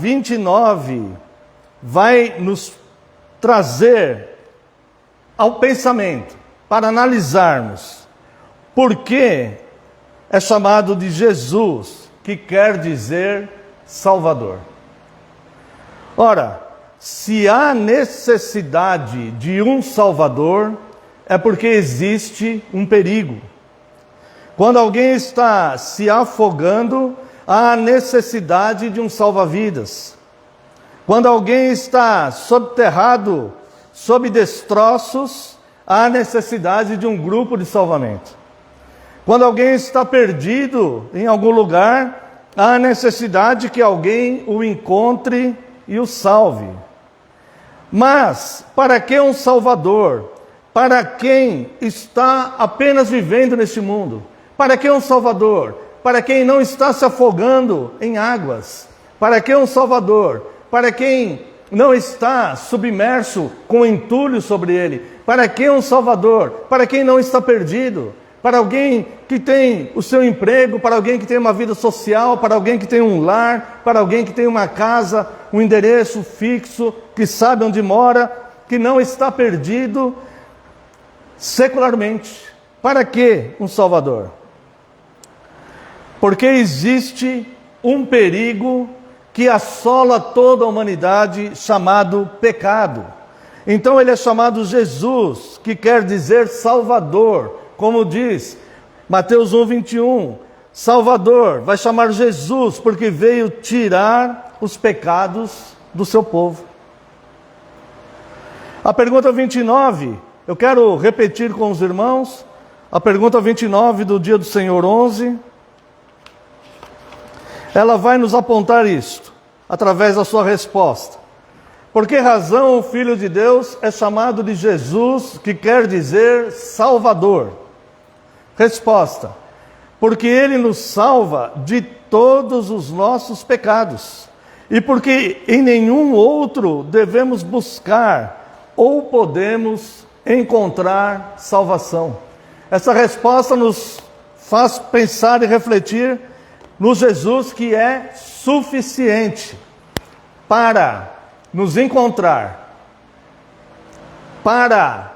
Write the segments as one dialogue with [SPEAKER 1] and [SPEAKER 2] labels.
[SPEAKER 1] 29 vai nos trazer ao pensamento, para analisarmos por que é chamado de Jesus, que quer dizer Salvador. Ora, se há necessidade de um Salvador, é porque existe um perigo. Quando alguém está se afogando, há necessidade de um salva-vidas. Quando alguém está subterrado, sob destroços, há necessidade de um grupo de salvamento. Quando alguém está perdido em algum lugar, há necessidade que alguém o encontre e o salve. Mas, para que um Salvador? Para quem está apenas vivendo neste mundo? Para que um Salvador? Para quem não está se afogando em águas? Para que um Salvador? Para quem não está submerso com entulho sobre ele? Para que um Salvador? Para quem não está perdido? Para alguém que tem o seu emprego, para alguém que tem uma vida social, para alguém que tem um lar, para alguém que tem uma casa, um endereço fixo, que sabe onde mora, que não está perdido secularmente. Para que um Salvador? Porque existe um perigo que assola toda a humanidade, chamado pecado. Então ele é chamado Jesus, que quer dizer Salvador. Como diz Mateus 1:21, Salvador, vai chamar Jesus, porque veio tirar os pecados do seu povo. A pergunta 29, eu quero repetir com os irmãos, a pergunta 29 do dia do Senhor 11, ela vai nos apontar isto, através da sua resposta. Por que razão o Filho de Deus é chamado de Jesus, que quer dizer Salvador? Resposta: porque Ele nos salva de todos os nossos pecados, e porque em nenhum outro devemos buscar ou podemos encontrar salvação. Essa resposta nos faz pensar e refletir no Jesus que é suficiente para nos encontrar, para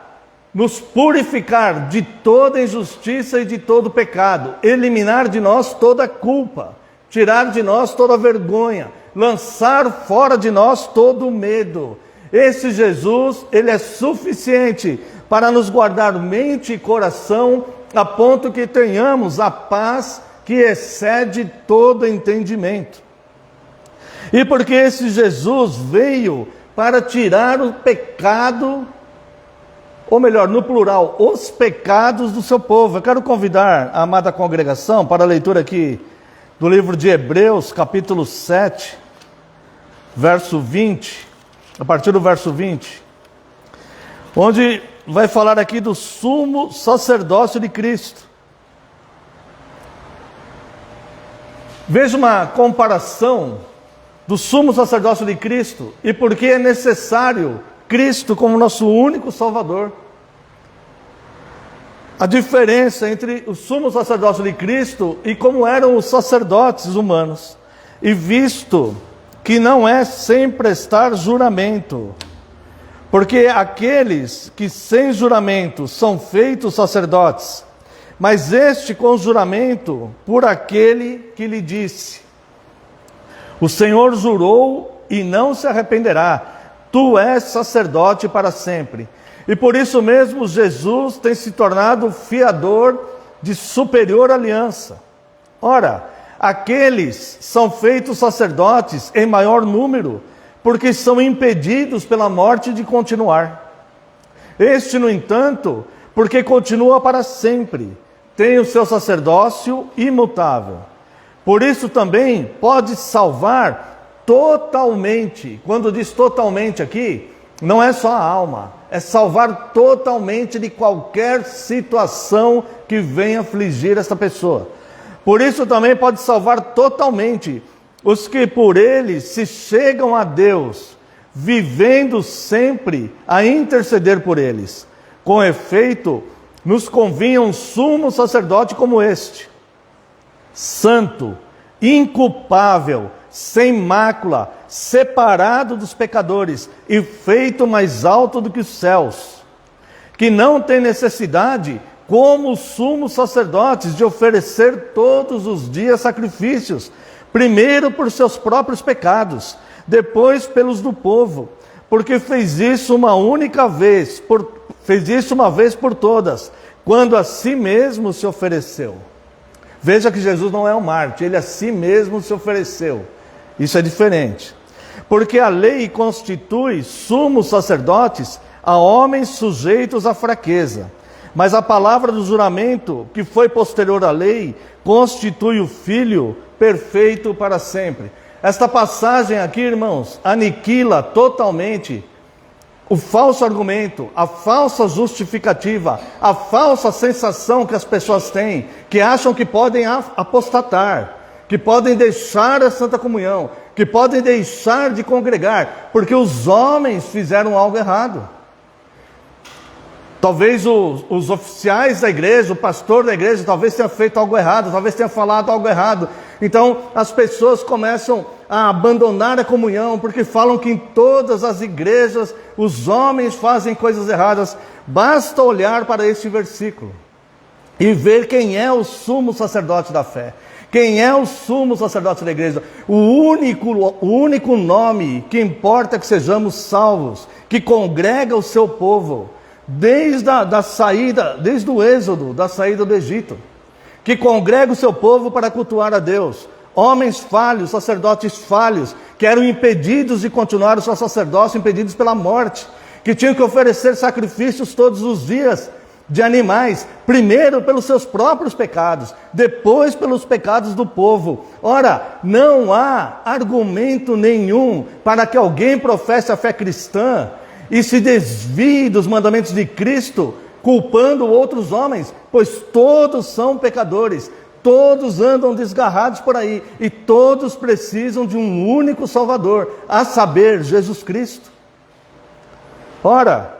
[SPEAKER 1] nos purificar de toda injustiça e de todo pecado, eliminar de nós toda culpa, tirar de nós toda vergonha, lançar fora de nós todo medo. Esse Jesus, ele é suficiente para nos guardar mente e coração, a ponto que tenhamos a paz que excede todo entendimento. E porque esse Jesus veio para tirar o pecado, ou melhor, no plural, os pecados do seu povo. Eu quero convidar a amada congregação para a leitura aqui do livro de Hebreus, capítulo 7, verso 20, a partir do verso 20, onde vai falar aqui do sumo sacerdócio de Cristo. Veja uma comparação do sumo sacerdócio de Cristo e por que é necessário Cristo como nosso único Salvador. A diferença entre o sumo sacerdócio de Cristo e como eram os sacerdotes humanos. E visto que não é sem prestar juramento, porque aqueles que sem juramento são feitos sacerdotes, mas este com juramento por aquele que lhe disse: o Senhor jurou e não se arrependerá, tu és sacerdote para sempre. E por isso mesmo Jesus tem se tornado fiador de superior aliança. Ora, aqueles são feitos sacerdotes em maior número, porque são impedidos pela morte de continuar. Este, no entanto, porque continua para sempre, tem o seu sacerdócio imutável. Por isso também pode salvar totalmente. Quando diz totalmente aqui, não é só a alma, é salvar totalmente de qualquer situação que venha afligir essa pessoa. Por isso também pode salvar totalmente os que por ele se chegam a Deus, vivendo sempre a interceder por eles. Com efeito, nos convinha um sumo sacerdote como este, santo, inculpável, sem mácula, separado dos pecadores e feito mais alto do que os céus, que não tem necessidade, como os sumos sacerdotes, de oferecer todos os dias sacrifícios, primeiro por seus próprios pecados, depois pelos do povo, porque fez isso uma vez por todas, quando a si mesmo se ofereceu. Veja que Jesus não é um mártir, ele a si mesmo se ofereceu. Isso é diferente. Porque a lei constitui sumos sacerdotes a homens sujeitos à fraqueza. Mas a palavra do juramento, que foi posterior à lei, constitui o Filho perfeito para sempre. Esta passagem aqui, irmãos, aniquila totalmente o falso argumento, a falsa justificativa, a falsa sensação que as pessoas têm, que acham que podem apostatar, que podem deixar a Santa Comunhão, que podem deixar de congregar, porque os homens fizeram algo errado. Talvez os oficiais da igreja, o pastor da igreja, talvez tenha feito algo errado, talvez tenha falado algo errado. Então as pessoas começam a abandonar a comunhão, porque falam que em todas as igrejas os homens fazem coisas erradas. Basta olhar para este versículo e ver quem é o sumo sacerdote da fé. Quem é o sumo sacerdote da igreja? O único nome que importa que sejamos salvos, que congrega o seu povo, desde o êxodo, da saída do Egito, que congrega o seu povo para cultuar a Deus. Homens falhos, sacerdotes falhos, que eram impedidos de continuar o seu sacerdócio, impedidos pela morte, que tinham que oferecer sacrifícios todos os dias de animais, primeiro pelos seus próprios pecados, depois pelos pecados do povo. Ora, não há argumento nenhum para que alguém professe a fé cristã e se desvie dos mandamentos de Cristo, culpando outros homens, pois todos são pecadores, todos andam desgarrados por aí, e todos precisam de um único Salvador, a saber, Jesus Cristo. Ora,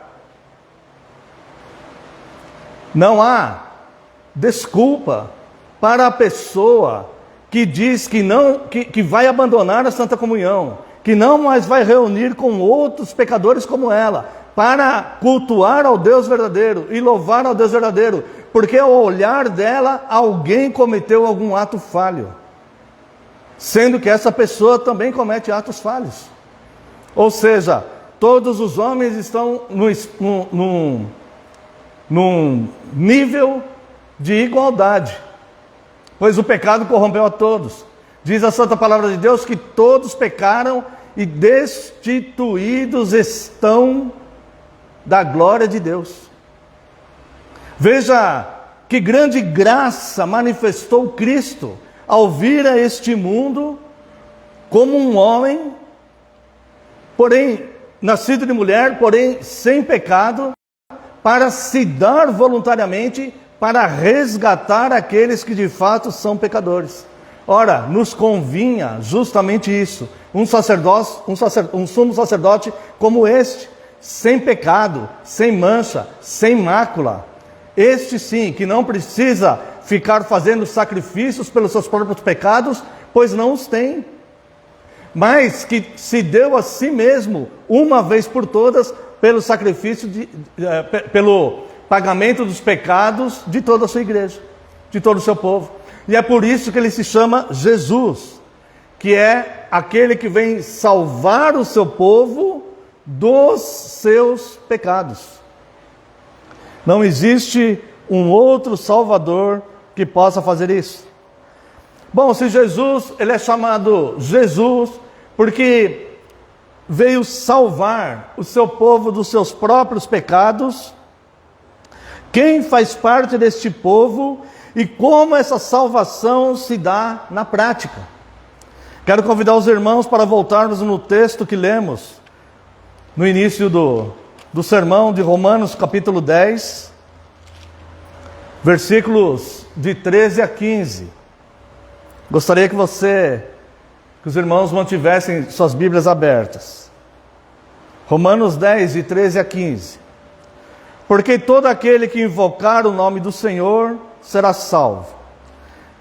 [SPEAKER 1] não há desculpa para a pessoa que diz que vai abandonar a Santa Comunhão, que não mais vai reunir com outros pecadores como ela, para cultuar ao Deus verdadeiro e louvar ao Deus verdadeiro, porque ao olhar dela, alguém cometeu algum ato falho, sendo que essa pessoa também comete atos falhos. Ou seja, todos os homens estão num nível de igualdade, pois o pecado corrompeu a todos. Diz a Santa Palavra de Deus que todos pecaram e destituídos estão da glória de Deus. Veja que grande graça manifestou Cristo ao vir a este mundo como um homem, porém nascido de mulher, porém sem pecado, para se dar voluntariamente para resgatar aqueles que de fato são pecadores. Ora, nos convinha justamente isso, um sumo sacerdote como este, sem pecado, sem mancha, sem mácula. Este sim, que não precisa ficar fazendo sacrifícios pelos seus próprios pecados, pois não os tem, mas que se deu a si mesmo, uma vez por todas, pelo sacrifício, pelo pagamento dos pecados de toda a sua igreja, de todo o seu povo. E é por isso que ele se chama Jesus, que é aquele que vem salvar o seu povo dos seus pecados. Não existe um outro Salvador que possa fazer isso. Bom, se Jesus, ele é chamado Jesus porque veio salvar o seu povo dos seus próprios pecados, quem faz parte deste povo e como essa salvação se dá na prática. Quero convidar os irmãos para voltarmos no texto que lemos no início do sermão de Romanos capítulo 10, versículos de 13 a 15. Gostaria que os irmãos mantivessem suas Bíblias abertas. Romanos 10, de 13 a 15. Porque todo aquele que invocar o nome do Senhor será salvo.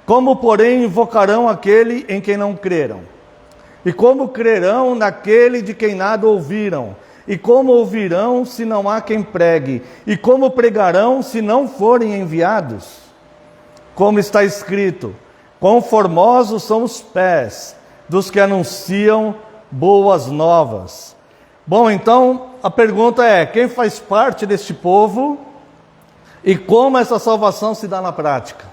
[SPEAKER 1] Como, porém, invocarão aquele em quem não creram? E como crerão naquele de quem nada ouviram? E como ouvirão se não há quem pregue? E como pregarão se não forem enviados? Como está escrito: quão formosos são os pés dos que anunciam boas novas. Bom, então a pergunta é: quem faz parte deste povo e como essa salvação se dá na prática?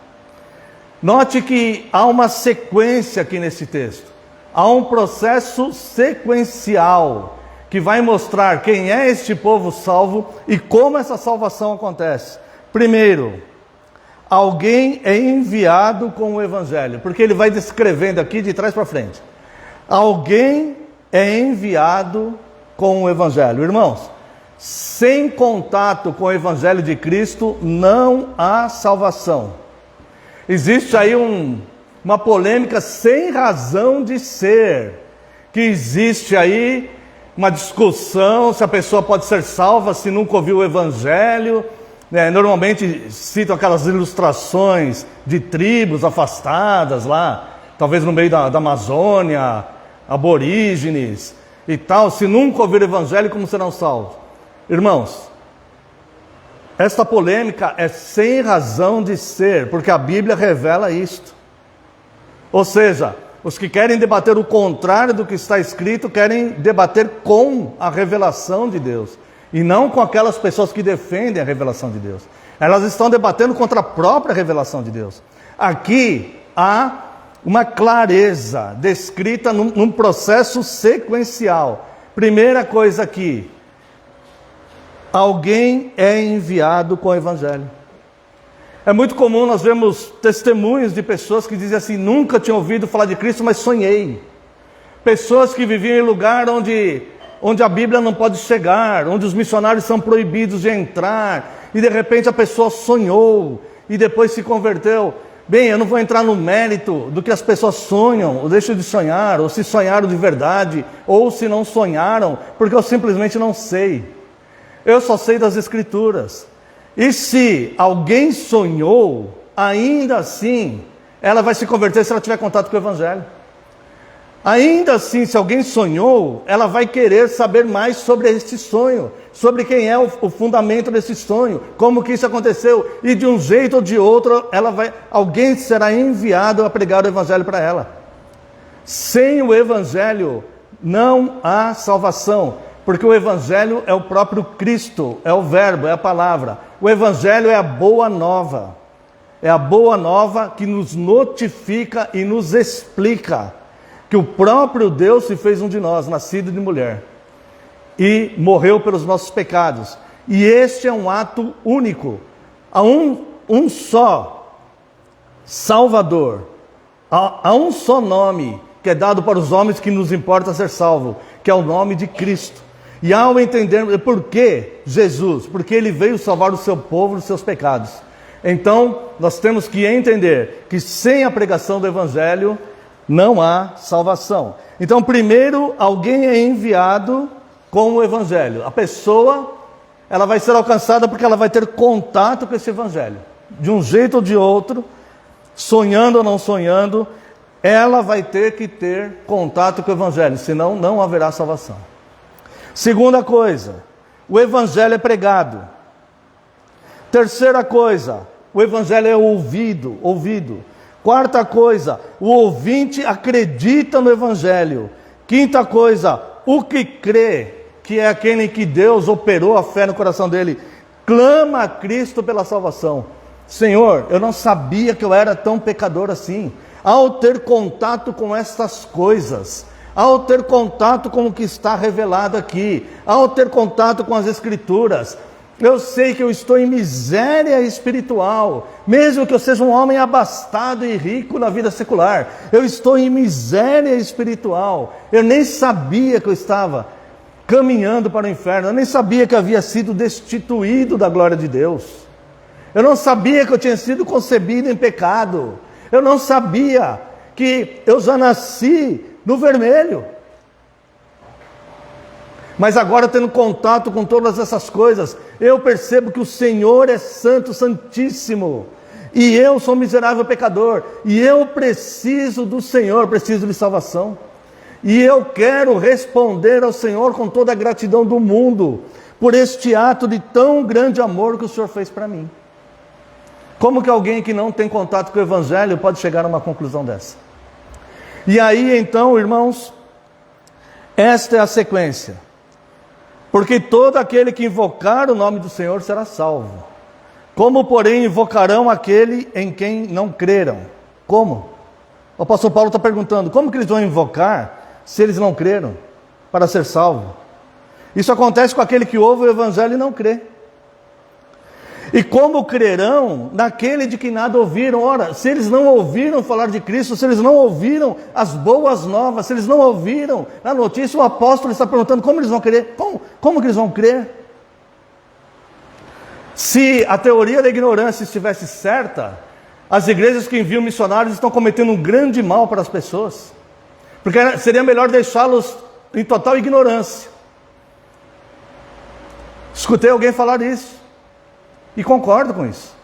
[SPEAKER 1] Note que há uma sequência aqui nesse texto. Há um processo sequencial que vai mostrar quem é este povo salvo e como essa salvação acontece. Primeiro, alguém é enviado com o evangelho, porque ele vai descrevendo aqui de trás para frente. Alguém é enviado com o evangelho. Irmãos, sem contato com o evangelho de Cristo não há salvação. Existe aí uma polêmica sem razão de ser, que existe aí uma discussão se a pessoa pode ser salva se nunca ouviu o evangelho. Normalmente citam aquelas ilustrações de tribos afastadas lá, talvez no meio da Amazônia, aborígenes e tal. Se nunca ouviram o evangelho, como serão salvos? Irmãos, esta polêmica é sem razão de ser, porque a Bíblia revela isto. Ou seja, os que querem debater o contrário do que está escrito, querem debater com a revelação de Deus, e não com aquelas pessoas que defendem a revelação de Deus. Elas estão debatendo contra a própria revelação de Deus. Aqui há uma clareza descrita num processo sequencial. Primeira coisa aqui: alguém é enviado com o evangelho. É muito comum nós vermos testemunhos de pessoas que dizem assim: nunca tinha ouvido falar de Cristo, mas sonhei. Pessoas que viviam em lugar onde a Bíblia não pode chegar, onde os missionários são proibidos de entrar, e de repente a pessoa sonhou, e depois se converteu. Bem, eu não vou entrar no mérito do que as pessoas sonham, ou deixam de sonhar, ou se sonharam de verdade, ou se não sonharam, porque eu simplesmente não sei. Eu só sei das Escrituras. E se alguém sonhou, ainda assim, ela vai se converter se ela tiver contato com o evangelho. Ainda assim, se alguém sonhou, ela vai querer saber mais sobre este sonho, sobre quem é o fundamento desse sonho, como que isso aconteceu, e de um jeito ou de outro, alguém será enviado a pregar o evangelho para ela. Sem o evangelho não há salvação, porque o evangelho é o próprio Cristo, é o verbo, é a palavra. O evangelho é a boa nova. É a boa nova que nos notifica e nos explica que o próprio Deus se fez um de nós, nascido de mulher, e morreu pelos nossos pecados. E este é um ato único. Há um só Salvador. Há um só nome que é dado para os homens que nos importa ser salvo, que é o nome de Cristo. E ao entender por que Jesus, porque ele veio salvar o seu povo dos seus pecados. Então, nós temos que entender que sem a pregação do evangelho não há salvação. Então, primeiro, alguém é enviado com o evangelho. A pessoa, ela vai ser alcançada porque ela vai ter contato com esse evangelho. De um jeito ou de outro, sonhando ou não sonhando, ela vai ter que ter contato com o evangelho, senão não haverá salvação. Segunda coisa, o evangelho é pregado. Terceira coisa, o evangelho é ouvido. Quarta coisa, o ouvinte acredita no evangelho. Quinta coisa, o que crê, que é aquele que Deus operou a fé no coração dele, clama a Cristo pela salvação. Senhor, eu não sabia que eu era tão pecador assim. Ao ter contato com estas coisas, ao ter contato com o que está revelado aqui, ao ter contato com as Escrituras, eu sei que eu estou em miséria espiritual, mesmo que eu seja um homem abastado e rico na vida secular, eu estou em miséria espiritual. Eu nem sabia que eu estava caminhando para o inferno, eu nem sabia que eu havia sido destituído da glória de Deus, eu não sabia que eu tinha sido concebido em pecado, eu não sabia que eu já nasci no vermelho. Mas agora, tendo contato com todas essas coisas, eu percebo que o Senhor é santo, santíssimo, e eu sou um miserável pecador, e eu preciso do Senhor, preciso de salvação. E eu quero responder ao Senhor com toda a gratidão do mundo, por este ato de tão grande amor que o Senhor fez para mim. Como que alguém que não tem contato com o Evangelho pode chegar a uma conclusão dessa? E aí então, irmãos, esta é a sequência. Porque todo aquele que invocar o nome do Senhor será salvo. Como, porém, invocarão aquele em quem não creram? Como? O apóstolo Paulo está perguntando, como que eles vão invocar se eles não creram para ser salvo? Isso acontece com aquele que ouve o Evangelho e não crê. E como crerão naquele de quem nada ouviram? Ora, se eles não ouviram falar de Cristo, se eles não ouviram as boas novas, se eles não ouviram a notícia, o apóstolo está perguntando como eles vão crer. Como que eles vão crer? Se a teoria da ignorância estivesse certa, as igrejas que enviam missionários estão cometendo um grande mal para as pessoas. Porque seria melhor deixá-los em total ignorância. Escutei alguém falar isso. E concordo com isso.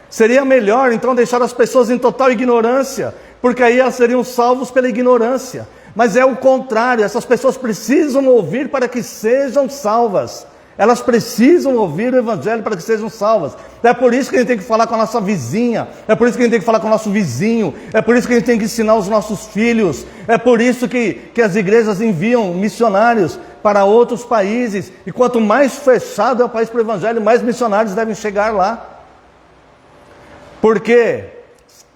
[SPEAKER 1] Seria melhor então deixar as pessoas em total ignorância, porque aí elas seriam salvos pela ignorância. Mas é o contrário, essas pessoas precisam ouvir para que sejam salvas. Elas precisam ouvir o Evangelho para que sejam salvas. É por isso que a gente tem que falar com a nossa vizinha, é por isso que a gente tem que falar com o nosso vizinho, é por isso que a gente tem que ensinar os nossos filhos, é por isso que as igrejas enviam missionários para outros países. E quanto mais fechado é o país para o Evangelho, mais missionários devem chegar lá. Porque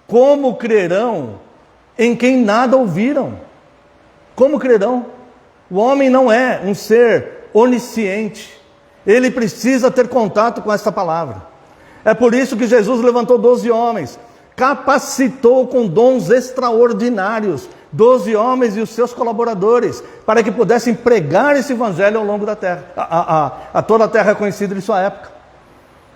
[SPEAKER 1] como crerão em quem nada ouviram? Como crerão? O homem não é um ser onisciente. Ele precisa ter contato com essa palavra. É por isso que Jesus levantou 12 homens, capacitou com dons extraordinários 12 homens e os seus colaboradores, para que pudessem pregar esse Evangelho ao longo da terra, a toda a terra conhecida de sua época.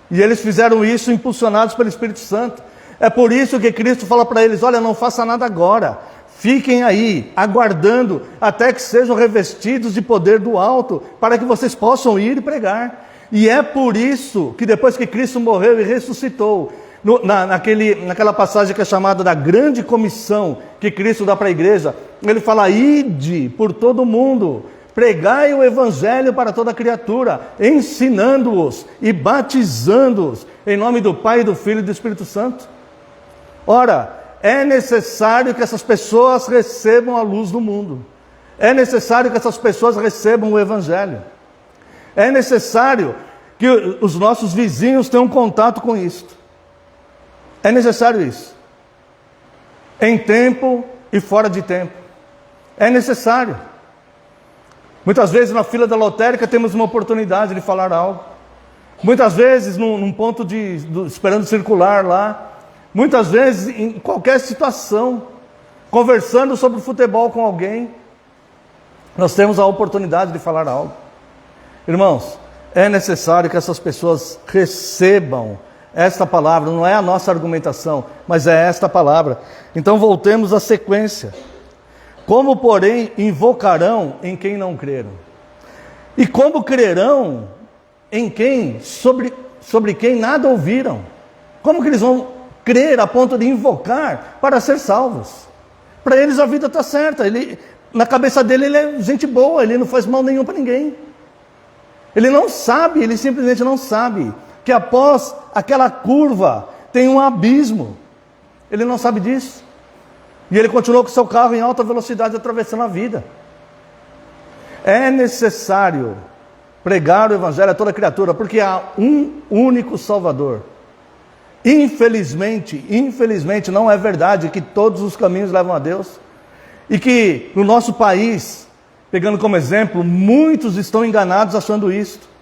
[SPEAKER 1] E eles fizeram isso impulsionados pelo Espírito Santo. É por isso que Cristo fala para eles: olha, não faça nada agora, fiquem aí, aguardando, até que sejam revestidos de poder do alto, para que vocês possam ir e pregar. E é por isso que depois que Cristo morreu e ressuscitou, naquela passagem que é chamada da grande comissão que Cristo dá para a igreja, ele fala: ide por todo o mundo, pregai o Evangelho para toda criatura, ensinando-os e batizando-os em nome do Pai, do Filho e do Espírito Santo. Ora, é necessário que essas pessoas recebam a luz do mundo. É necessário que essas pessoas recebam o Evangelho. É necessário que os nossos vizinhos tenham contato com isto. É necessário isso. Em tempo e fora de tempo. É necessário. Muitas vezes na fila da lotérica temos uma oportunidade de falar algo. Muitas vezes num ponto esperando circular lá. Muitas vezes em qualquer situação, conversando sobre futebol com alguém, nós temos a oportunidade de falar algo. Irmãos, é necessário que essas pessoas recebam esta palavra. Não é a nossa argumentação, mas é esta palavra. Então voltemos à sequência. Como, porém, invocarão em quem não creram? E como crerão em quem, sobre quem nada ouviram? Como que eles vão crer a ponto de invocar para ser salvos? Para eles a vida está certa. Na cabeça dele ele é gente boa, ele não faz mal nenhum para ninguém. Ele não sabe, ele simplesmente não sabe que após aquela curva tem um abismo. Ele não sabe disso. E ele continuou com seu carro em alta velocidade atravessando a vida. É necessário pregar o Evangelho a toda criatura, porque há um único Salvador. Infelizmente não é verdade que todos os caminhos levam a Deus. E que no nosso país, pegando como exemplo, muitos estão enganados achando isto.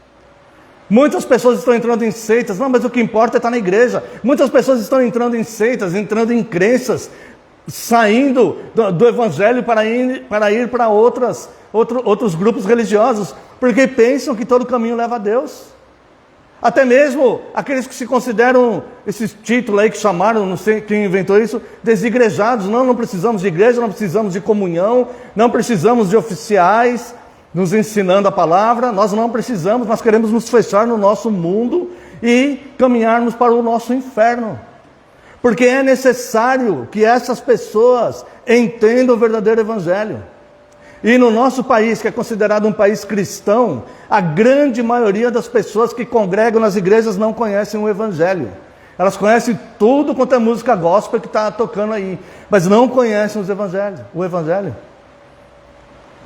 [SPEAKER 1] Muitas pessoas estão entrando em seitas. Não, mas o que importa é estar na igreja. Muitas pessoas estão entrando em seitas, entrando em crenças, saindo do Evangelho para ir para outros grupos religiosos, porque pensam que todo caminho leva a Deus. Até mesmo aqueles que se consideram, esse título aí que chamaram, não sei quem inventou isso, desigrejados. Não precisamos de igreja, não precisamos de comunhão, não precisamos de oficiais nos ensinando a palavra. Nós não precisamos, nós queremos nos fechar no nosso mundo e caminharmos para o nosso inferno. Porque é necessário que essas pessoas entendam o verdadeiro Evangelho. E no nosso país, que é considerado um país cristão, a grande maioria das pessoas que congregam nas igrejas não conhecem o Evangelho. Elas conhecem tudo quanto é música gospel que está tocando aí, mas não conhecem o Evangelho.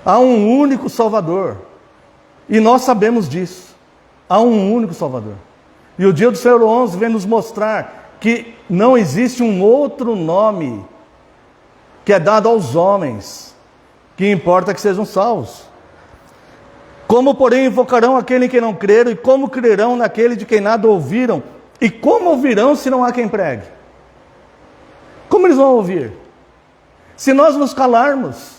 [SPEAKER 1] Há um único Salvador, e nós sabemos disso. Há um único Salvador. E o dia do Senhor 11 vem nos mostrar que não existe um outro nome que é dado aos homens, que importa que sejam salvos. Como, porém, invocarão aquele em quem não creram, e como crerão naquele de quem nada ouviram? E como ouvirão se não há quem pregue? Como eles vão ouvir? Se nós nos calarmos,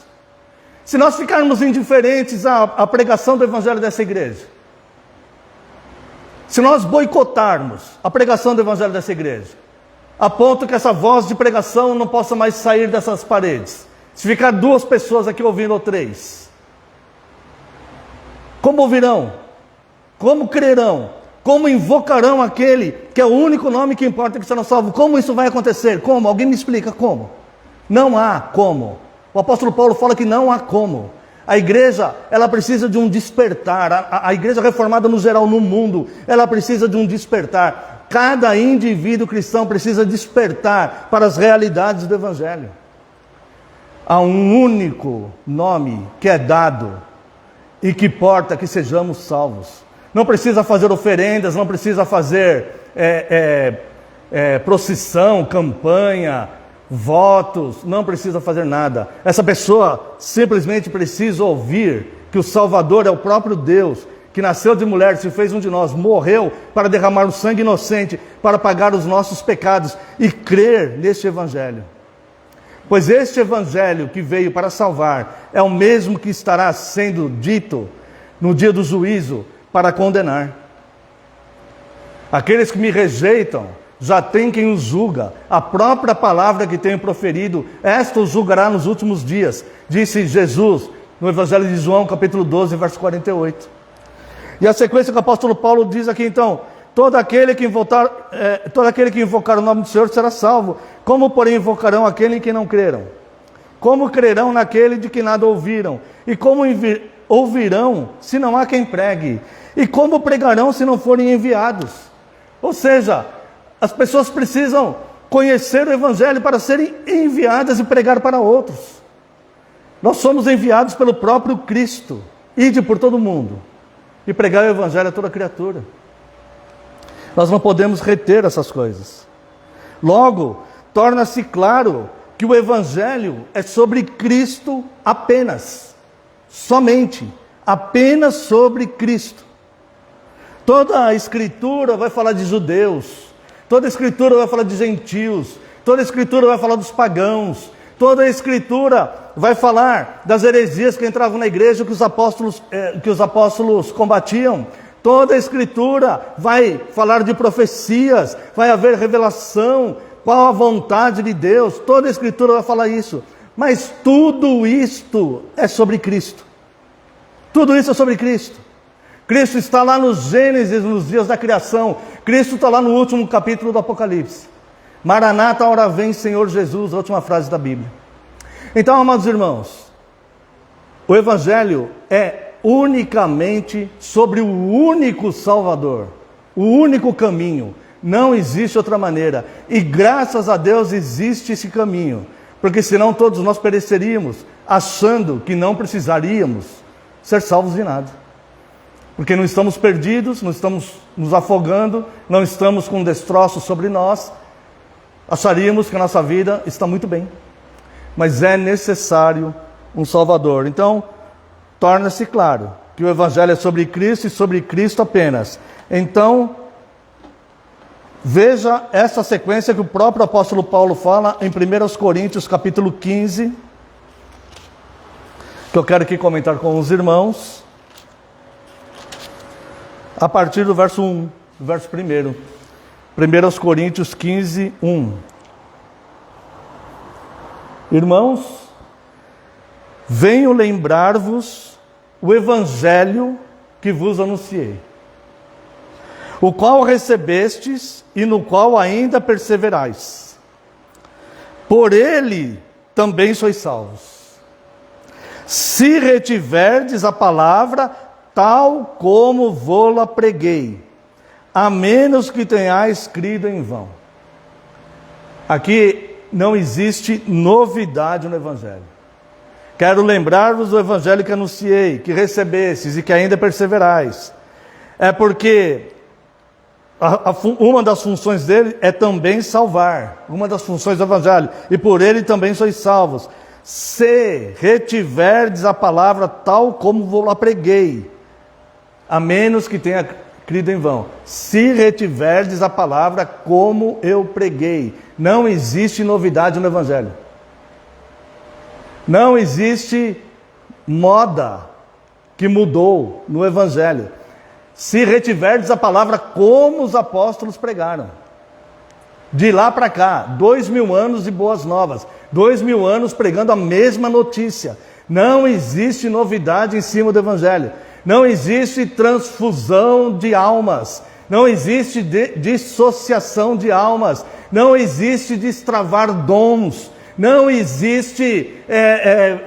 [SPEAKER 1] se nós ficarmos indiferentes à pregação do Evangelho dessa igreja, se nós boicotarmos a pregação do Evangelho dessa igreja, a ponto que essa voz de pregação não possa mais sair dessas paredes, se ficar 2 pessoas aqui ouvindo ou 3, como ouvirão? Como crerão? Como invocarão aquele que é o único nome que importa que serão salvos? Como isso vai acontecer? Como? Alguém me explica como? Não há como. O apóstolo Paulo fala que não há como. A igreja, ela precisa de um despertar. A igreja reformada no geral no mundo, ela precisa de um despertar. Cada indivíduo cristão precisa despertar para as realidades do Evangelho. Há um único nome que é dado e que importa que sejamos salvos. Não precisa fazer oferendas, não precisa fazer procissão, campanha, votos, não precisa fazer nada. Essa pessoa simplesmente precisa ouvir que o Salvador é o próprio Deus, que nasceu de mulher, se fez um de nós, morreu para derramar o sangue inocente, para pagar os nossos pecados, e crer neste Evangelho. Pois este Evangelho que veio para salvar é o mesmo que estará sendo dito no dia do juízo para condenar. Aqueles que me rejeitam já tem quem os julga. A própria palavra que tenho proferido, esta os julgará nos últimos dias, disse Jesus no Evangelho de João, capítulo 12, verso 48. E a sequência que o apóstolo Paulo diz aqui, então: todo aquele que invocar o nome do Senhor será salvo. Como, porém, invocarão aquele em quem não creram? Como crerão naquele de que nada ouviram? E como ouvirão se não há quem pregue? E como pregarão se não forem enviados? Ou seja, as pessoas precisam conhecer o Evangelho para serem enviadas e pregar para outros. Nós somos enviados pelo próprio Cristo. Ide por todo mundo e pregar o Evangelho a toda criatura. Nós não podemos reter essas coisas. Logo, torna-se claro que o Evangelho é sobre Cristo apenas. Somente. Apenas sobre Cristo. Toda a Escritura vai falar de judeus. Toda a Escritura vai falar de gentios. Toda a Escritura vai falar dos pagãos. Toda a Escritura vai falar das heresias que entravam na igreja, que os apóstolos combatiam. Toda a Escritura vai falar de profecias, vai haver revelação, qual a vontade de Deus. Toda a Escritura vai falar isso. Mas tudo isto é sobre Cristo. Tudo isso é sobre Cristo. Cristo está lá no Gênesis, nos dias da criação. Cristo está lá no último capítulo do Apocalipse. Maranata, a hora vem, Senhor Jesus, a última frase da Bíblia. Então, amados irmãos, o Evangelho é unicamente sobre o único Salvador, o único caminho. Não existe outra maneira. E graças a Deus existe esse caminho, porque senão todos nós pereceríamos, achando que não precisaríamos ser salvos de nada. Porque não estamos perdidos, não estamos nos afogando, não estamos com destroços sobre nós, acharíamos que a nossa vida está muito bem. Mas é necessário um Salvador. Então, torna-se claro que o Evangelho é sobre Cristo e sobre Cristo apenas. Então, veja essa sequência que o próprio apóstolo Paulo fala em 1 Coríntios capítulo 15, que eu quero aqui comentar com os irmãos, a partir do verso 1, do verso 1. 1 Coríntios 15, 1. Irmãos, venho lembrar-vos o Evangelho que vos anunciei, o qual recebestes e no qual ainda perseverais. Por ele também sois salvos, se retiverdes a palavra tal como vô-la preguei, a menos que tenhais crido em vão. Aqui não existe novidade no Evangelho. Quero lembrar-vos do Evangelho que anunciei, que recebestes e que ainda perseverais. É porque uma das funções dele é também salvar. Uma das funções do Evangelho. E por ele também sois salvos. Se retiverdes a palavra tal como vou-la preguei, a menos que tenha crido em vão. Se retiverdes a palavra como eu preguei. Não existe novidade no Evangelho. Não existe moda que mudou no Evangelho. Se retiverdes a palavra como os apóstolos pregaram. De lá para cá, 2000 anos de boas novas. 2000 anos pregando a mesma notícia. Não existe novidade em cima do Evangelho. Não existe transfusão de almas. Não existe dissociação de almas. Não existe destravar dons. Não existe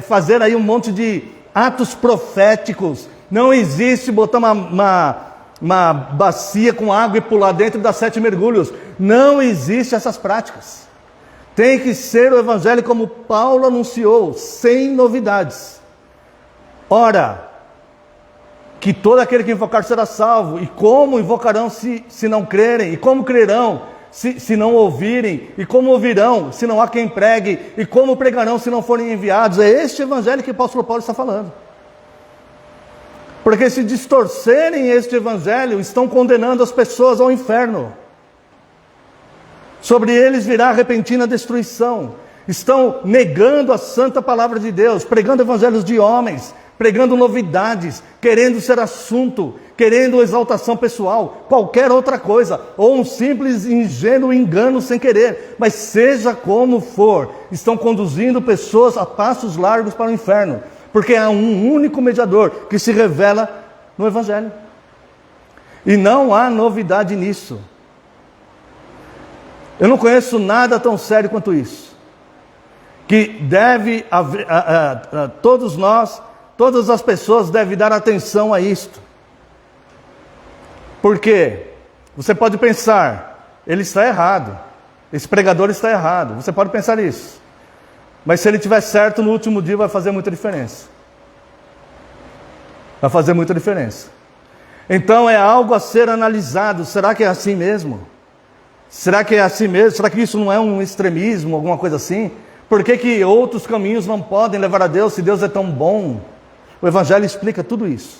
[SPEAKER 1] fazer aí um monte de atos proféticos. Não existe botar uma bacia com água e pular dentro e dar 7 mergulhos. Não existe essas práticas. Tem que ser o Evangelho como Paulo anunciou, sem novidades. Ora, que todo aquele que invocar será salvo. E como invocarão se não crerem? E como crerão se não ouvirem? E como ouvirão se não há quem pregue? E como pregarão se não forem enviados? É este Evangelho que o apóstolo Paulo está falando. Porque se distorcerem este Evangelho, estão condenando as pessoas ao inferno. Sobre eles virá repentina destruição. Estão negando a santa palavra de Deus, pregando evangelhos de homens, pregando novidades, querendo ser assunto, querendo exaltação pessoal, qualquer outra coisa, ou um simples ingênuo engano sem querer. Mas seja como for, estão conduzindo pessoas a passos largos para o inferno. Porque há um único mediador que se revela no Evangelho. E não há novidade nisso. Eu não conheço nada tão sério quanto isso. Que deve haver, todos nós, todas as pessoas devem dar atenção a isto. Porque você pode pensar, ele está errado. Esse pregador está errado. Você pode pensar isso. Mas se ele estiver certo, no último dia vai fazer muita diferença. Vai fazer muita diferença. Então é algo a ser analisado. Será que é assim mesmo? Será que é assim mesmo? Será que isso não é um extremismo, alguma coisa assim? Por que outros caminhos não podem levar a Deus, se Deus é tão bom? O Evangelho explica tudo isso.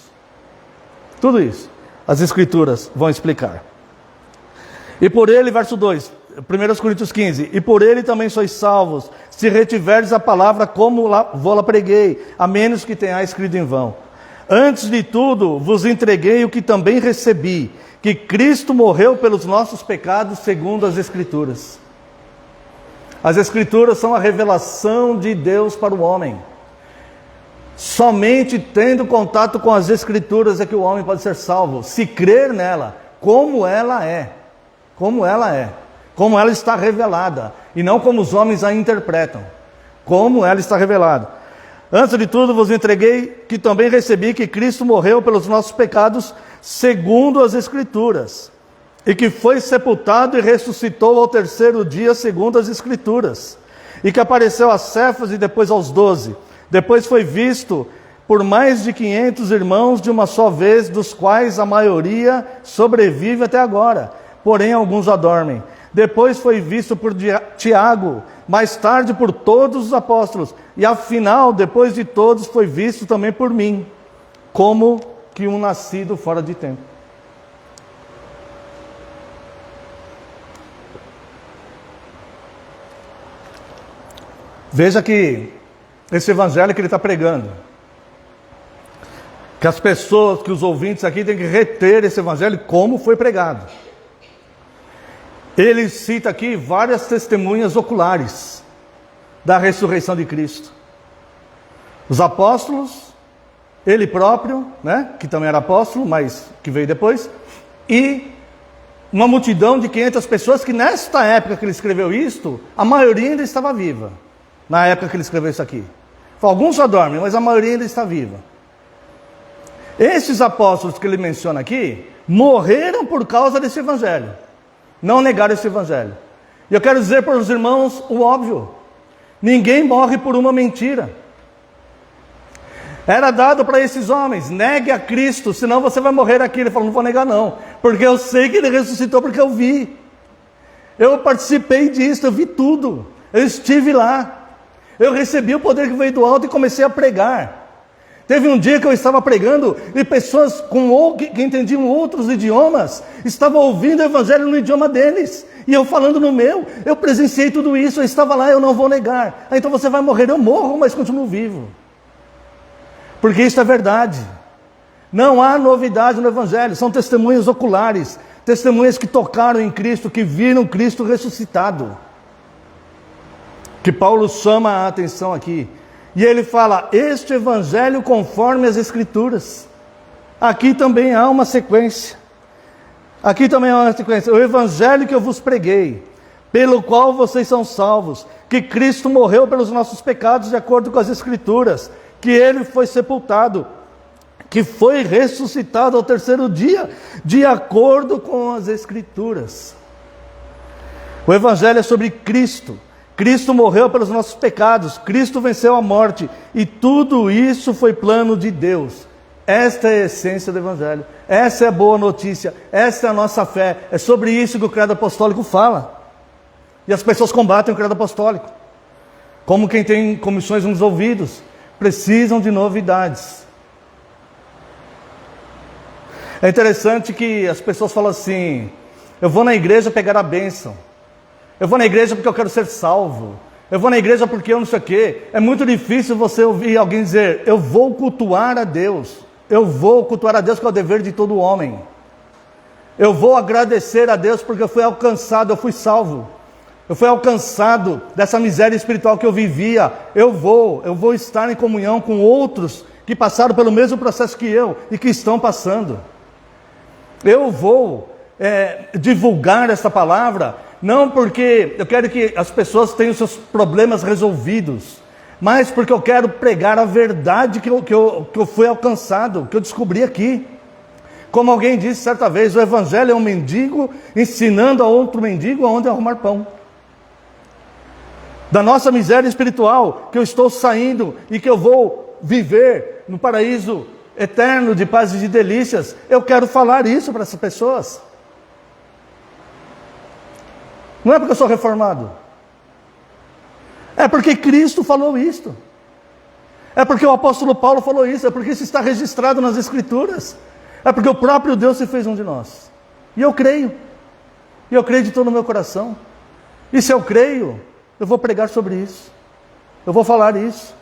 [SPEAKER 1] Tudo isso. As Escrituras vão explicar. E por ele, verso 2, 1 Coríntios 15, e por ele também sois salvos, se retiverdes a palavra como vou-la preguei, a menos que tenhais crido em vão. Antes de tudo, vos entreguei o que também recebi, que Cristo morreu pelos nossos pecados segundo as Escrituras. As Escrituras são a revelação de Deus para o homem. Somente tendo contato com as Escrituras é que o homem pode ser salvo, se crer nela, como ela é. Como ela é. Como ela está revelada, e não como os homens a interpretam. Como ela está revelada. Antes de tudo vos entreguei que também recebi que Cristo morreu pelos nossos pecados segundo as Escrituras, e que foi sepultado e ressuscitou ao terceiro dia segundo as Escrituras, e que apareceu a Cefas e depois aos 12. Depois foi visto por mais de 500 irmãos de uma só vez, dos quais a maioria sobrevive até agora, porém alguns já dormem. Depois foi visto por Tiago, mais tarde por todos os apóstolos, e afinal, depois de todos, foi visto também por mim, como que um nascido fora de tempo. Veja que esse evangelho que ele está pregando, que as pessoas, que os ouvintes aqui têm que reter esse evangelho como foi pregado. Ele cita aqui várias testemunhas oculares da ressurreição de Cristo. Os apóstolos, ele próprio, né, que também era apóstolo, mas que veio depois, e uma multidão de 500 pessoas que nesta época que ele escreveu isto, a maioria ainda estava viva, na época que ele escreveu isso aqui. Alguns só dormem, mas a maioria ainda está viva. Esses apóstolos que ele menciona aqui, morreram por causa desse evangelho. Não negaram esse evangelho. E eu quero dizer para os irmãos o óbvio. Ninguém morre por uma mentira. Era dado para esses homens: negue a Cristo, senão você vai morrer aqui. Ele falou: não vou negar não, porque eu sei que ele ressuscitou, porque eu vi. Eu participei disso, eu vi tudo. Eu estive lá. Eu recebi o poder que veio do alto e comecei a pregar. Teve um dia que eu estava pregando e pessoas que entendiam outros idiomas estavam ouvindo o evangelho no idioma deles. E eu falando no meu. Eu presenciei tudo isso, eu estava lá, eu não vou negar. Então você vai morrer, eu morro, mas continuo vivo. Porque isso é verdade. Não há novidade no evangelho, são testemunhas oculares. Testemunhas que tocaram em Cristo, que viram Cristo ressuscitado. Que Paulo chama a atenção aqui. E ele fala: este evangelho conforme as Escrituras. Aqui também há uma sequência. Aqui também há uma sequência. O evangelho que eu vos preguei, pelo qual vocês são salvos, que Cristo morreu pelos nossos pecados de acordo com as Escrituras, que ele foi sepultado, que foi ressuscitado ao terceiro dia, de acordo com as Escrituras. O evangelho é sobre Cristo. Cristo morreu pelos nossos pecados, Cristo venceu a morte, e tudo isso foi plano de Deus. Esta é a essência do evangelho, essa é a boa notícia, essa é a nossa fé. É sobre isso que o credo apostólico fala. E as pessoas combatem o credo apostólico, como quem tem comissões nos ouvidos, precisam de novidades. É interessante que as pessoas falam assim: eu vou na igreja pegar a bênção, eu vou na igreja porque eu quero ser salvo, eu vou na igreja porque eu não sei o quê. É muito difícil você ouvir alguém dizer: eu vou cultuar a Deus, eu vou cultuar a Deus, que é o dever de todo homem. Eu vou agradecer a Deus porque eu fui alcançado, eu fui salvo. Eu fui alcançado dessa miséria espiritual que eu vivia. Eu vou estar em comunhão com outros que passaram pelo mesmo processo que eu e que estão passando. Eu vou divulgar essa palavra, não porque eu quero que as pessoas tenham seus problemas resolvidos, mas porque eu quero pregar a verdade que eu fui alcançado, que eu descobri aqui. Como alguém disse certa vez: o evangelho é um mendigo ensinando a outro mendigo aonde arrumar pão. Da nossa miséria espiritual, que eu estou saindo e que eu vou viver no paraíso eterno de paz e de delícias, eu quero falar isso para essas pessoas. Não é porque eu sou reformado, é porque Cristo falou isto, é porque o apóstolo Paulo falou isso, é porque isso está registrado nas Escrituras, é porque o próprio Deus se fez um de nós. E eu creio de todo o meu coração. E se eu creio, eu vou pregar sobre isso, eu vou falar isso.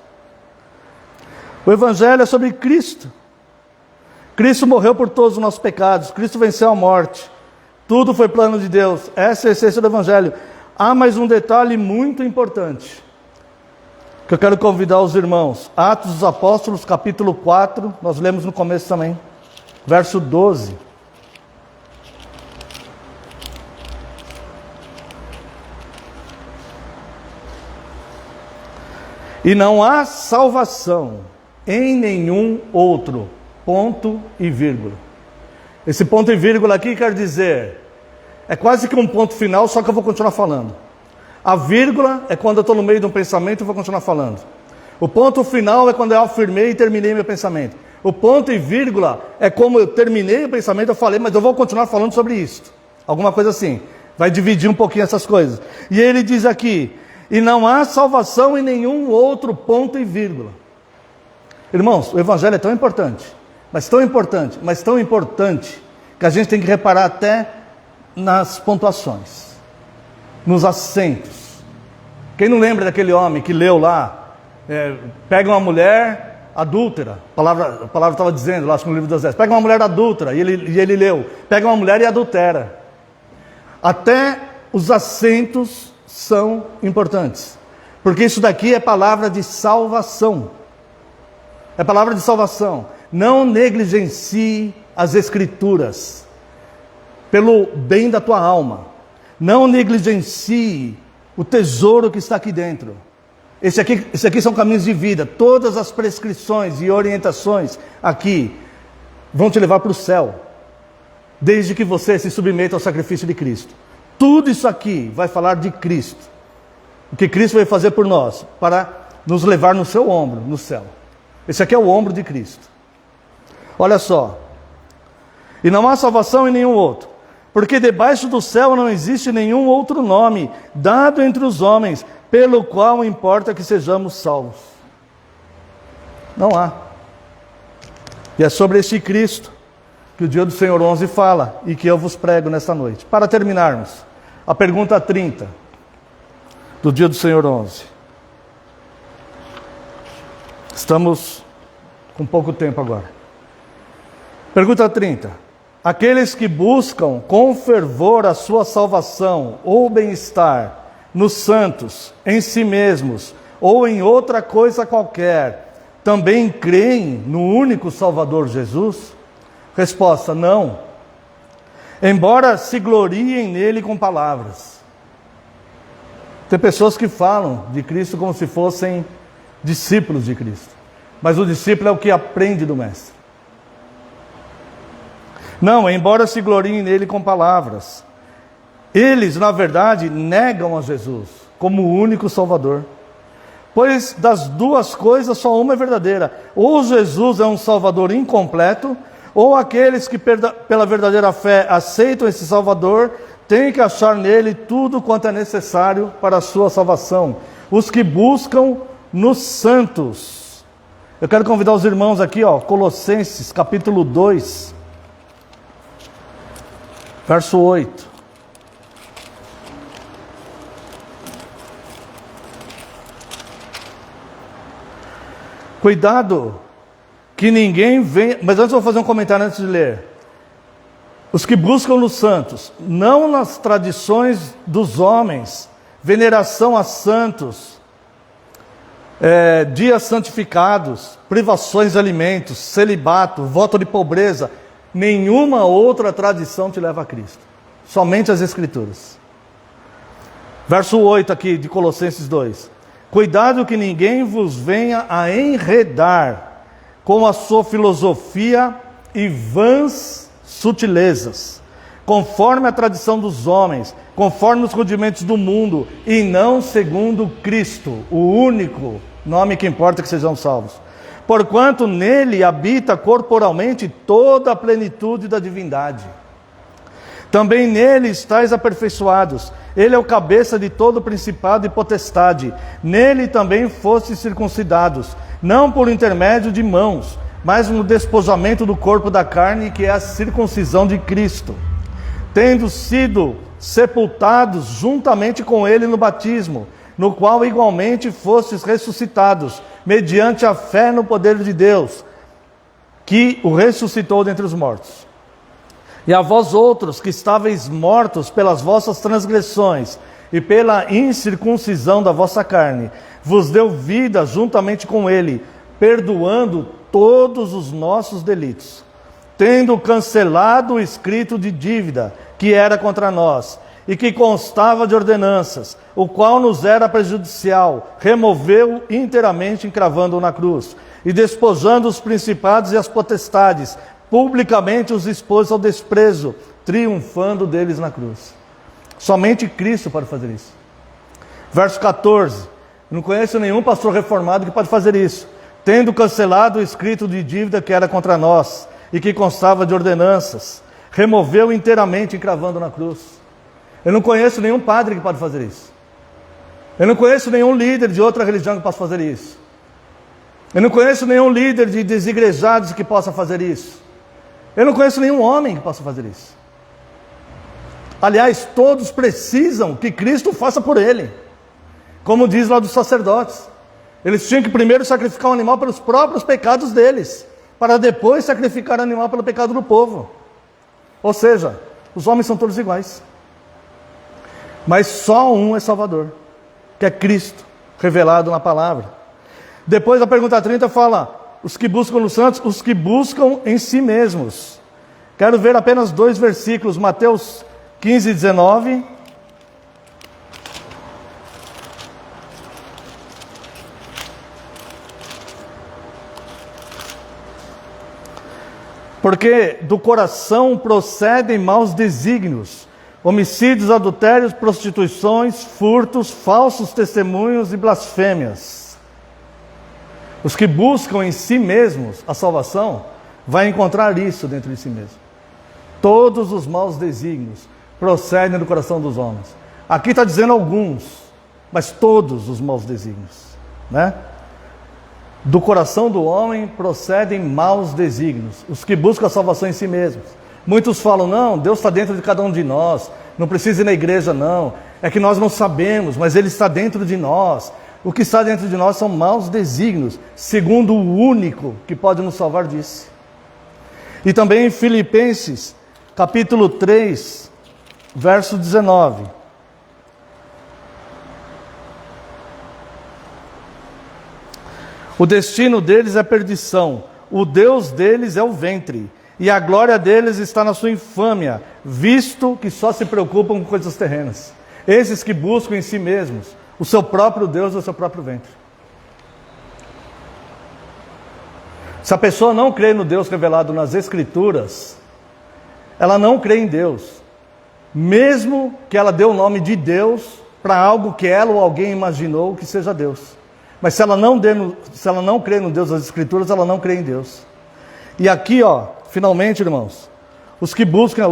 [SPEAKER 1] O evangelho é sobre Cristo. Cristo morreu por todos os nossos pecados, Cristo venceu a morte, tudo foi plano de Deus. Essa é a essência do evangelho. Há mais um detalhe muito importante, que eu quero convidar os irmãos. Atos dos Apóstolos, capítulo 4, nós lemos no começo também, verso 12. E não há salvação em nenhum outro, ponto e vírgula. Esse ponto e vírgula aqui quer dizer, é quase que um ponto final, só que eu vou continuar falando. A vírgula é quando eu estou no meio de um pensamento e vou continuar falando. O ponto final é quando eu afirmei e terminei meu pensamento. O ponto e vírgula é como eu terminei o pensamento, eu falei, mas eu vou continuar falando sobre isso. Alguma coisa assim. Vai dividir um pouquinho essas coisas. E ele diz aqui: e não há salvação em nenhum outro, ponto e vírgula. Irmãos, o evangelho é tão importante, mas tão importante, mas tão importante, que a gente tem que reparar até nas pontuações, nos acentos. Quem não lembra daquele homem que leu lá, pega uma mulher adúltera, a palavra estava dizendo lá no livro de Osés, pega uma mulher adúltera, e ele leu, pega uma mulher e adultera. Até os acentos são importantes, porque isso daqui é palavra de salvação. É palavra de salvação. Não negligencie as Escrituras pelo bem da tua alma. Não negligencie o tesouro que está aqui dentro. Esse aqui são caminhos de vida. Todas as prescrições e orientações aqui vão te levar para o céu, desde que você se submeta ao sacrifício de Cristo. Tudo isso aqui vai falar de Cristo. O que Cristo vai fazer por nós, para nos levar no seu ombro, no céu. Esse aqui é o ombro de Cristo. Olha só. E não há salvação em nenhum outro, porque debaixo do céu não existe nenhum outro nome dado entre os homens, pelo qual importa que sejamos salvos. Não há. E é sobre este Cristo que o dia do Senhor 11 fala, e que eu vos prego nesta noite. Para terminarmos, a pergunta 30 do dia do Senhor 11. Estamos com pouco tempo agora. Pergunta 30. Aqueles que buscam com fervor a sua salvação ou bem-estar nos santos, em si mesmos ou em outra coisa qualquer, também creem no único Salvador Jesus? Resposta: não. Embora se gloriem nele com palavras. Tem pessoas que falam de Cristo como se fossem discípulos de Cristo, mas o discípulo é o que aprende do Mestre. Não, embora se gloriem nele com palavras, eles, na verdade, negam a Jesus como o único Salvador. Pois das duas coisas, só uma é verdadeira. Ou Jesus é um Salvador incompleto, ou aqueles que pela verdadeira fé aceitam esse Salvador, têm que achar nele tudo quanto é necessário para a sua salvação. Os que buscam nos santos. Eu quero convidar os irmãos aqui, Colossenses, capítulo 2. Verso 8. Cuidado que ninguém venha... Mas antes eu vou fazer um comentário antes de ler. Os que buscam nos santos, não nas tradições dos homens, veneração a santos, dias santificados, privações de alimentos, celibato, voto de pobreza. Nenhuma outra tradição te leva a Cristo. Somente as Escrituras. Verso 8 aqui de Colossenses 2. Cuidado que ninguém vos venha a enredar com a sua filosofia e vãs sutilezas, conforme a tradição dos homens, conforme os rudimentos do mundo, e não segundo Cristo, o único nome que importa que sejam salvos. Porquanto nele habita corporalmente toda a plenitude da divindade. Também nele estáis aperfeiçoados. Ele é o cabeça de todo principado e potestade. Nele também fostes circuncidados, não por intermédio de mãos, mas no despojamento do corpo da carne, que é a circuncisão de Cristo. Tendo sido sepultados juntamente com ele no batismo, no qual igualmente fostes ressuscitados, mediante a fé no poder de Deus, que o ressuscitou dentre os mortos. E a vós outros, que estáveis mortos pelas vossas transgressões e pela incircuncisão da vossa carne, vos deu vida juntamente com ele, perdoando todos os nossos delitos, tendo cancelado o escrito de dívida que era contra nós, e que constava de ordenanças, o qual nos era prejudicial, removeu inteiramente, encravando-o na cruz, e despojando os principados e as potestades, publicamente os expôs ao desprezo, triunfando deles na cruz. Somente Cristo pode fazer isso. Verso 14. Não conheço nenhum pastor reformado que pode fazer isso. Tendo cancelado o escrito de dívida que era contra nós, e que constava de ordenanças, removeu inteiramente, encravando na cruz. Eu não conheço nenhum padre que pode fazer isso. Eu não conheço nenhum líder de outra religião que possa fazer isso. Eu não conheço nenhum líder de desigrejados que possa fazer isso. Eu não conheço nenhum homem que possa fazer isso. Aliás, todos precisam que Cristo faça por ele. Como diz lá dos sacerdotes. Eles tinham que primeiro sacrificar um animal pelos próprios pecados deles, para depois sacrificar o animal pelo pecado do povo. Ou seja, os homens são todos iguais. Mas só um é Salvador, que é Cristo, revelado na palavra. Depois a pergunta 30 fala, os que buscam nos santos, os que buscam em si mesmos. Quero ver apenas 2 versículos, Mateus 15, 19. Porque do coração procedem maus desígnios, homicídios, adultérios, prostituições, furtos, falsos testemunhos e blasfêmias. Os que buscam em si mesmos a salvação, vai encontrar isso dentro de si mesmo. Todos os maus desígnios procedem do coração dos homens. Aqui está dizendo alguns, mas todos os maus desígnios, né? Do coração do homem procedem maus desígnios, os que buscam a salvação em si mesmos. Muitos falam, não, Deus está dentro de cada um de nós, não precisa ir na igreja não, é que nós não sabemos, mas Ele está dentro de nós. O que está dentro de nós são maus desígnios, segundo o único que pode nos salvar disso. E também em Filipenses, capítulo 3, verso 19. O destino deles é perdição, o Deus deles é o ventre, e a glória deles está na sua infâmia, visto que só se preocupam com coisas terrenas. Esses que buscam em si mesmos o seu próprio Deus é o seu próprio ventre. Se a pessoa não crê no Deus revelado nas Escrituras, ela não crê em Deus, mesmo que ela dê o nome de Deus para algo que ela ou alguém imaginou que seja Deus. Mas se ela não crê no Deus das Escrituras, ela não crê em Deus. E aqui, finalmente, irmãos, os que buscam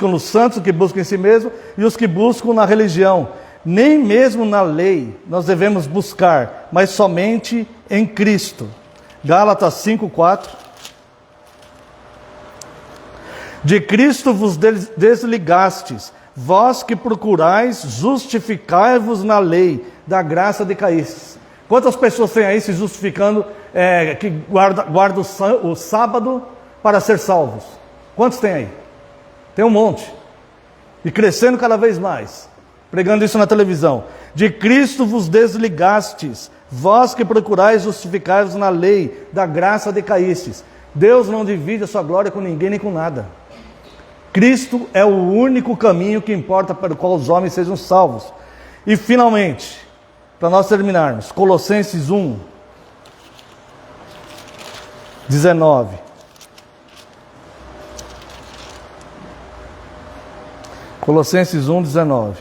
[SPEAKER 1] nos santos, os que buscam em si mesmo, e os que buscam na religião. Nem mesmo na lei nós devemos buscar, mas somente em Cristo. Gálatas 5:4. De Cristo vos desligastes, vós que procurais justificar-vos na lei, da graça decaístes. Quantas pessoas têm aí se justificando que guarda o sábado para ser salvos? Quantos tem aí? Tem um monte. E crescendo cada vez mais. Pregando isso na televisão. De Cristo vos desligastes, vós que procurais justificar-vos na lei, da graça decaístes. Deus não divide a sua glória com ninguém nem com nada. Cristo é o único caminho que importa para o qual os homens sejam salvos. E finalmente, para nós terminarmos, Colossenses 1, 19. Colossenses 1, 19.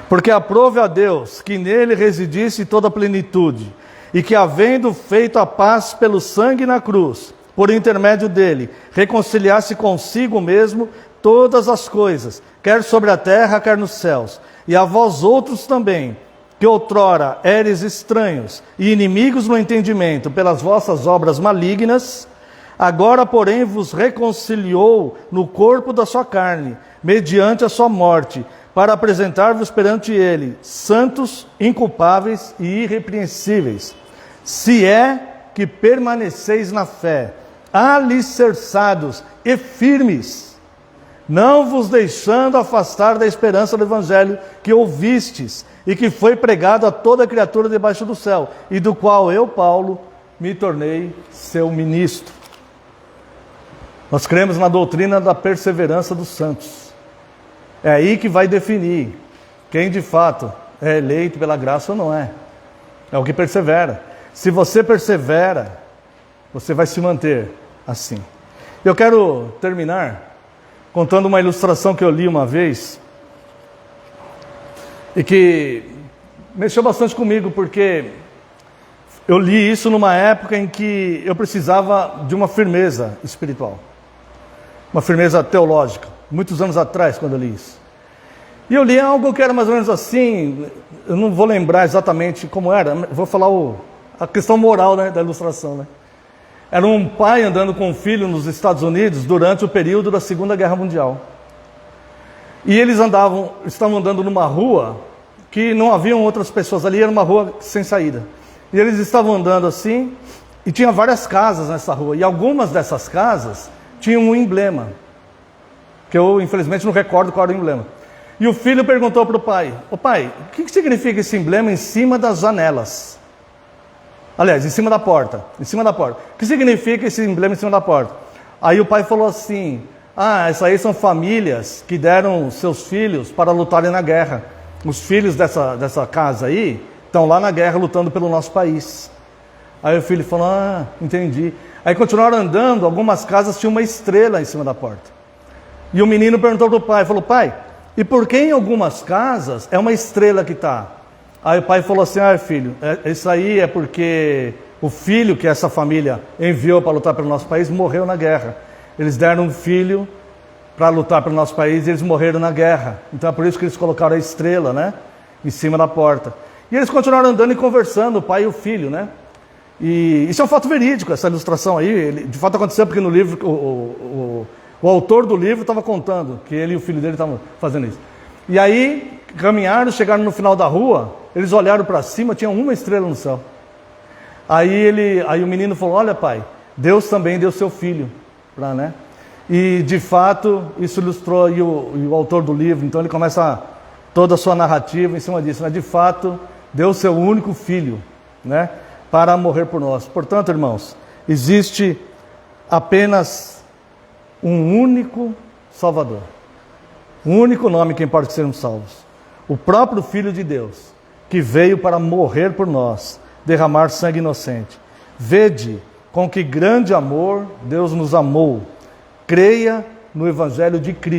[SPEAKER 1] Porque aprove a Deus que nele residisse toda a plenitude, e que havendo feito a paz pelo sangue na cruz, por intermédio dele, reconciliasse consigo mesmo todas as coisas, quer sobre a terra, quer nos céus. E a vós outros também, que outrora éreis estranhos e inimigos no entendimento pelas vossas obras malignas, agora, porém, vos reconciliou no corpo da sua carne, mediante a sua morte, para apresentar-vos perante ele, santos, inculpáveis e irrepreensíveis, se é que permaneceis na fé, alicerçados e firmes, não vos deixando afastar da esperança do evangelho que ouvistes, e que foi pregado a toda criatura debaixo do céu, e do qual eu, Paulo, me tornei seu ministro. Nós cremos na doutrina da perseverança dos santos. É aí que vai definir quem de fato é eleito pela graça ou não é. É o que persevera. Se você persevera, você vai se manter assim. Eu quero terminar contando uma ilustração que eu li uma vez e que mexeu bastante comigo, porque eu li isso numa época em que eu precisava de uma firmeza espiritual, uma firmeza teológica, muitos anos atrás, quando eu li isso. E eu li algo que era mais ou menos assim, eu não vou lembrar exatamente como era, vou falar a questão moral, né, da ilustração, né? Era um pai andando com um filho nos Estados Unidos durante o período da Segunda Guerra Mundial. E eles estavam andando numa rua que não haviam outras pessoas ali, era uma rua sem saída. E eles estavam andando assim, e tinha várias casas nessa rua, e algumas dessas casas tinham um emblema, que eu infelizmente não recordo qual era o emblema. E o filho perguntou para o pai: ô pai, o que significa esse emblema em cima das janelas? Aliás, em cima da porta. O que significa esse emblema em cima da porta? Aí o pai falou assim: essas aí são famílias que deram seus filhos para lutarem na guerra. Os filhos dessa casa aí estão lá na guerra lutando pelo nosso país. Aí o filho falou: entendi. Aí continuaram andando, algumas casas tinham uma estrela em cima da porta. E o menino perguntou para o pai, falou, pai, e por que em algumas casas é uma estrela que está? Aí o pai falou assim, filho, isso aí é porque o filho que essa família enviou para lutar pelo nosso país morreu na guerra. Eles deram um filho para lutar pelo nosso país e eles morreram na guerra. Então é por isso que eles colocaram a estrela, né, em cima da porta. E eles continuaram andando e conversando, o pai e o filho, né? E isso é um fato verídico, essa ilustração aí, de fato aconteceu porque no livro, o autor do livro estava contando que ele e o filho dele estavam fazendo isso. E aí, caminharam, chegaram no final da rua, eles olharam para cima, tinha uma estrela no céu. Aí o menino falou, olha pai, Deus também deu seu filho, né? E de fato, isso ilustrou e o autor do livro, então ele começa toda a sua narrativa em cima disso, né? De fato, deu seu único filho, né, para morrer por nós. Portanto, irmãos, existe apenas um único Salvador. Um único nome que importa que sermos salvos. O próprio Filho de Deus, que veio para morrer por nós, derramar sangue inocente. Vede com que grande amor Deus nos amou. Creia no Evangelho de Cristo.